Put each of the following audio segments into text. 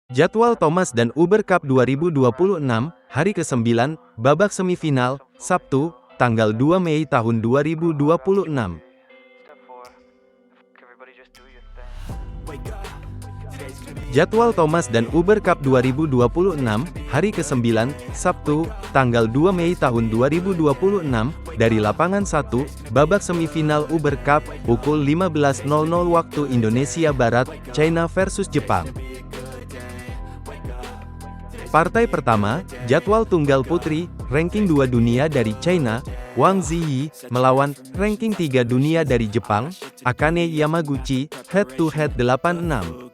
Jadwal Thomas dan Uber Cup 2026, hari ke-9, babak semifinal, Sabtu, tanggal 2 Mei tahun 2026. Jadwal Thomas dan Uber Cup 2026, hari ke-9, Sabtu, tanggal 2 Mei tahun 2026, dari lapangan 1, babak semifinal Uber Cup, pukul 15.00 waktu Indonesia Barat, China versus Jepang. Partai pertama, jadwal tunggal putri, ranking 2 dunia dari China, Wang Ziyi, melawan ranking 3 dunia dari Jepang, Akane Yamaguchi, head-to-head 8-6.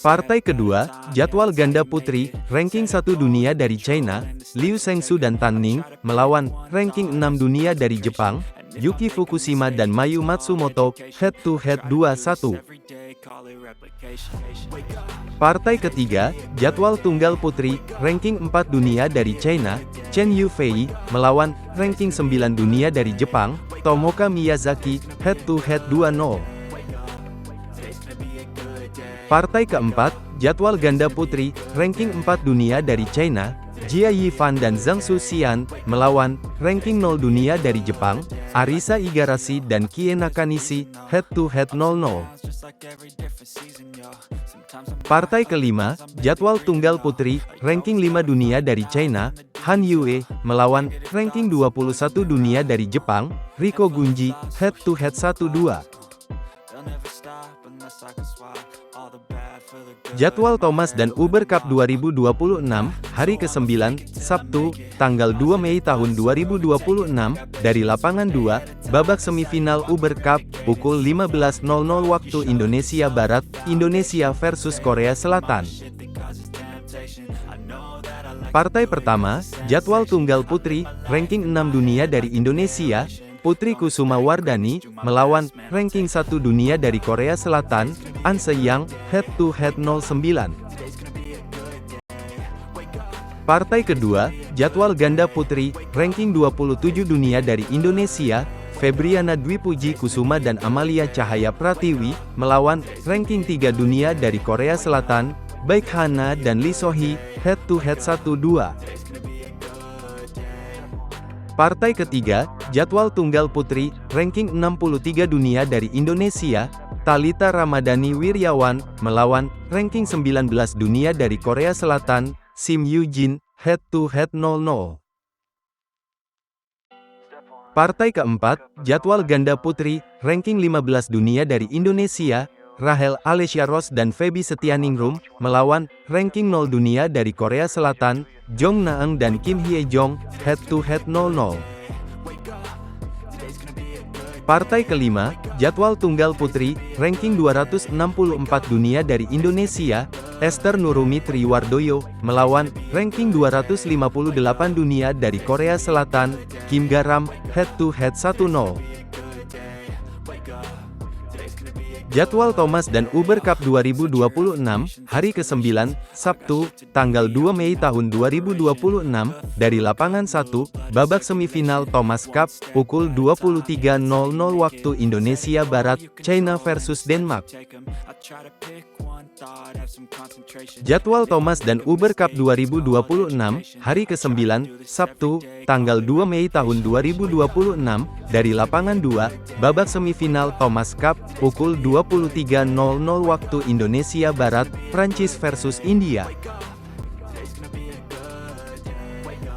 Partai kedua, jadwal ganda putri, ranking 1 dunia dari China, Liu Shengsu dan Tan Ning, melawan ranking 6 dunia dari Jepang, Yuki Fukushima dan Mayu Matsumoto, head-to-head 2-1. Partai ketiga, jadwal tunggal putri, ranking 4 dunia dari China, Chen Yufei, melawan ranking 9 dunia dari Jepang, Tomoka Miyazaki, head-to-head 2-0. Partai keempat, jadwal ganda putri, ranking 4 dunia dari China, Jia Yifan dan Zhang Suxian, melawan ranking 0 dunia dari Jepang, Arisa Igarashi dan Kie Nakanishi, head-to-head 0-0. Partai kelima, jadwal tunggal putri, ranking 5 dunia dari China, Han Yue, melawan ranking 21 dunia dari Jepang, Riko Gunji, head-to-head 1-2. Jadwal Thomas dan Uber Cup 2026, hari ke-9, Sabtu, tanggal 2 Mei tahun 2026, dari lapangan 2, babak semifinal Uber Cup, pukul 15.00 waktu Indonesia Barat, Indonesia versus Korea Selatan. Partai pertama, jadwal tunggal putri, ranking 6 dunia dari Indonesia, Putri Kusuma Wardani, melawan ranking 1 dunia dari Korea Selatan, An Se-young, head-to-head 0-9. Partai kedua, jadwal ganda putri, ranking 27 dunia dari Indonesia, Febriana Dwi Puji Kusuma dan Amalia Cahaya Pratiwi, melawan ranking 3 dunia dari Korea Selatan, Baek Hana dan Lee So-hee, head-to-head 1-2. Partai ketiga, jadwal tunggal putri, ranking 63 dunia dari Indonesia, Thalita Ramadhani Wiryawan, melawan ranking 19 dunia dari Korea Selatan, Sim Yoo-jin, head-to-head 0-0. Partai keempat, jadwal ganda putri, ranking 15 dunia dari Indonesia, Rahel Alesia Ross dan Feby Setianingrum, melawan ranking 0 dunia dari Korea Selatan, Jong Na-eun dan Kim Hye-jong, head-to-head 0-0. Partai kelima, jadwal tunggal putri, ranking 264 dunia dari Indonesia, Esther Nurumi Triwardoyo, melawan ranking 258 dunia dari Korea Selatan, Kim Garam, head-to-head 1-0. Jadwal Thomas dan Uber Cup 2026, hari ke-9, Sabtu, tanggal 2 Mei tahun 2026, dari lapangan 1, babak semifinal Thomas Cup, pukul 23.00 waktu Indonesia Barat, China versus Denmark. Jadwal Thomas dan Uber Cup 2026, hari ke-9, Sabtu, tanggal 2 Mei tahun 2026, dari lapangan 2, babak semifinal Thomas Cup, pukul 23.00 waktu Indonesia Barat, Prancis versus India.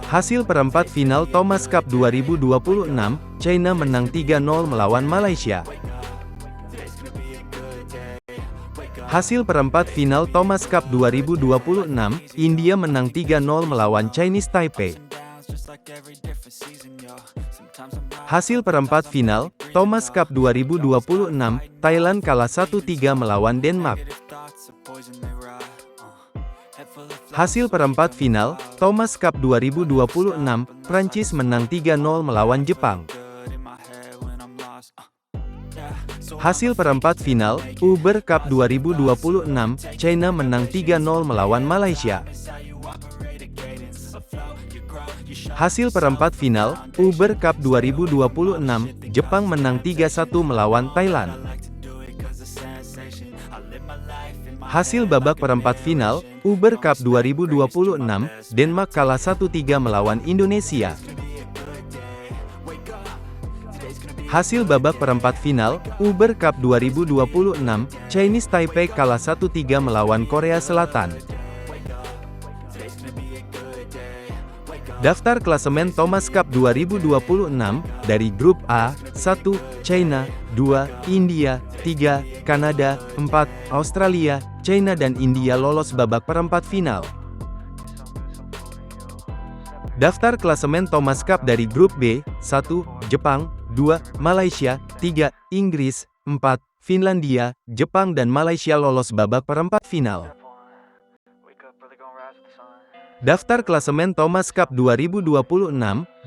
Hasil perempat final Thomas Cup 2026, China menang 3-0 melawan Malaysia. Hasil perempat final Thomas Cup 2026, India menang 3-0 melawan Chinese Taipei. Hasil perempat final Thomas Cup 2026, Thailand kalah 1-3 melawan Denmark. Hasil perempat final Thomas Cup 2026, Prancis menang 3-0 melawan Jepang. Hasil perempat final Uber Cup 2026, China menang 3-0 melawan Malaysia. Hasil perempat final Uber Cup 2026, Jepang menang 3-1 melawan Thailand. Hasil babak perempat final, Uber Cup 2026, Denmark kalah 1-3 melawan Indonesia. Hasil babak perempat final, Uber Cup 2026, Chinese Taipei kalah 1-3 melawan Korea Selatan. Daftar klasemen Thomas Cup 2026, dari Grup A, 1, China, 2, India, 3, Kanada, 4, Australia, China dan India lolos babak perempat final. Daftar klasemen Thomas Cup dari Grup B, 1, Jepang, 2, Malaysia, 3, Inggris, 4, Finlandia, Jepang dan Malaysia lolos babak perempat final. Daftar klasemen Thomas Cup 2026,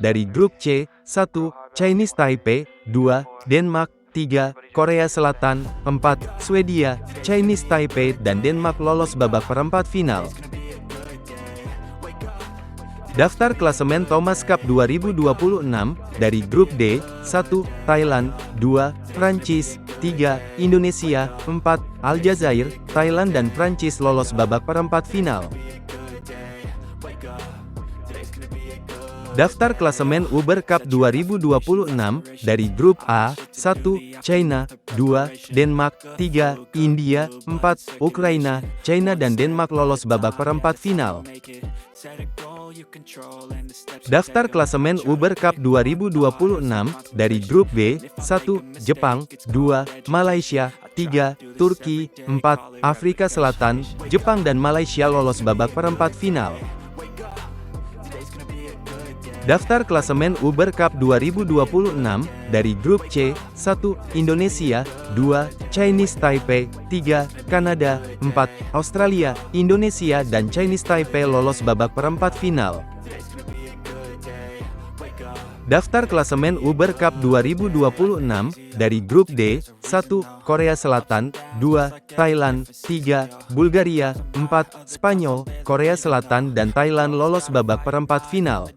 dari Grup C, 1, Chinese Taipei, 2, Denmark, 3, Korea Selatan, 4, Swedia, Chinese Taipei dan Denmark lolos babak perempat final. Daftar klasemen Thomas Cup 2026, dari Grup D, 1, Thailand, 2, Prancis, 3, Indonesia, 4, Aljazair, Thailand dan Prancis lolos babak perempat final. Daftar klasemen Uber Cup 2026, dari Grup A, 1, China, 2, Denmark, 3, India, 4, Ukraina, China dan Denmark lolos babak perempat final. Daftar klasemen Uber Cup 2026, dari Grup B, 1, Jepang, 2, Malaysia, 3, Turki, 4, Afrika Selatan, Jepang dan Malaysia lolos babak perempat final. Daftar klasemen Uber Cup 2026, dari Grup C, 1, Indonesia, 2, Chinese Taipei, 3, Kanada, 4, Australia, Indonesia dan Chinese Taipei lolos babak perempat final. Daftar klasemen Uber Cup 2026, dari Grup D, 1, Korea Selatan, 2, Thailand, 3, Bulgaria, 4, Spanyol, Korea Selatan dan Thailand lolos babak perempat final.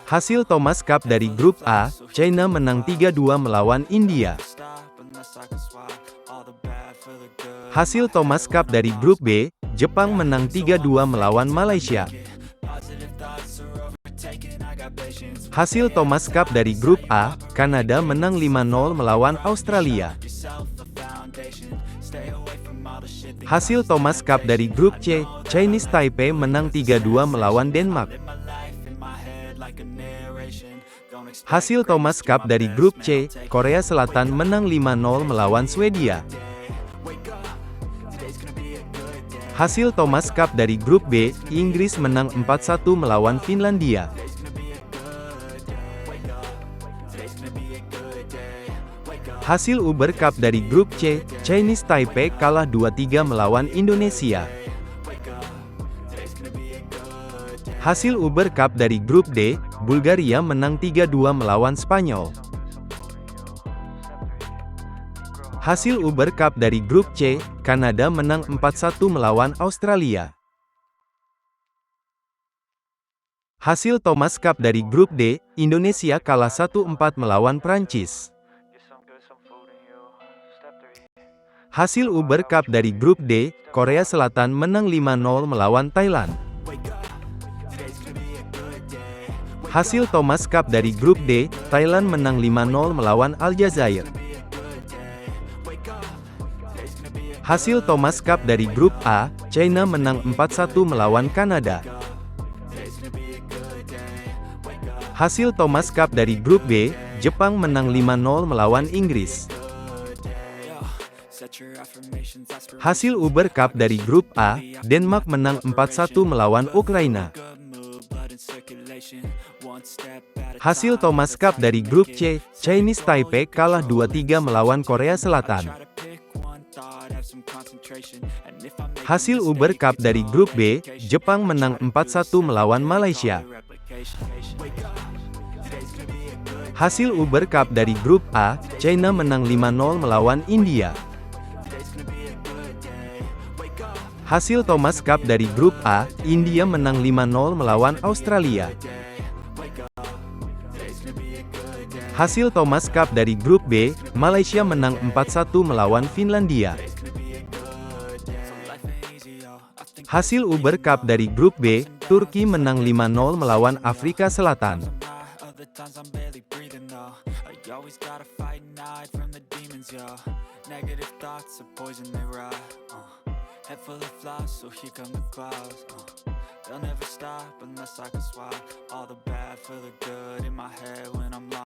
Hasil Thomas Cup dari Grup A, China menang 3-2 melawan India. Hasil Thomas Cup dari Grup B, Jepang menang 3-2 melawan Malaysia. Hasil Thomas Cup dari Grup A, Kanada menang 5-0 melawan Australia. Hasil Thomas Cup dari Grup C, Chinese Taipei menang 3-2 melawan Denmark. Hasil Thomas Cup dari Grup C, Korea Selatan menang 5-0 melawan Swedia. Hasil Thomas Cup dari Grup B, Inggris menang 4-1 melawan Finlandia. Hasil Uber Cup dari Grup C, Chinese Taipei kalah 2-3 melawan Indonesia. Hasil Uber Cup dari Grup D, Bulgaria menang 3-2 melawan Spanyol. Hasil Uber Cup dari Grup C, Kanada menang 4-1 melawan Australia. Hasil Thomas Cup dari Grup D, Indonesia kalah 1-4 melawan Prancis. Hasil Uber Cup dari Grup D, Korea Selatan menang 5-0 melawan Thailand. Hasil Thomas Cup dari Grup D, Thailand menang 5-0 melawan Aljazair. Hasil Thomas Cup dari Grup A, China menang 4-1 melawan Kanada. Hasil Thomas Cup dari Grup B, Jepang menang 5-0 melawan Inggris. Hasil Uber Cup dari Grup A, Denmark menang 4-1 melawan Ukraina. Hasil Thomas Cup dari Grup C, Chinese Taipei kalah 2-3 melawan Korea Selatan. Hasil Uber Cup dari Grup B, Jepang menang 4-1 melawan Malaysia. Hasil Uber Cup dari Grup A, China menang 5-0 melawan India. Hasil Thomas Cup dari Grup A, India menang 5-0 melawan Australia. Hasil Thomas Cup dari grup B, Malaysia menang 4-1 melawan Finlandia. Hasil Uber Cup dari grup B, Turki menang 5-0 melawan Afrika Selatan.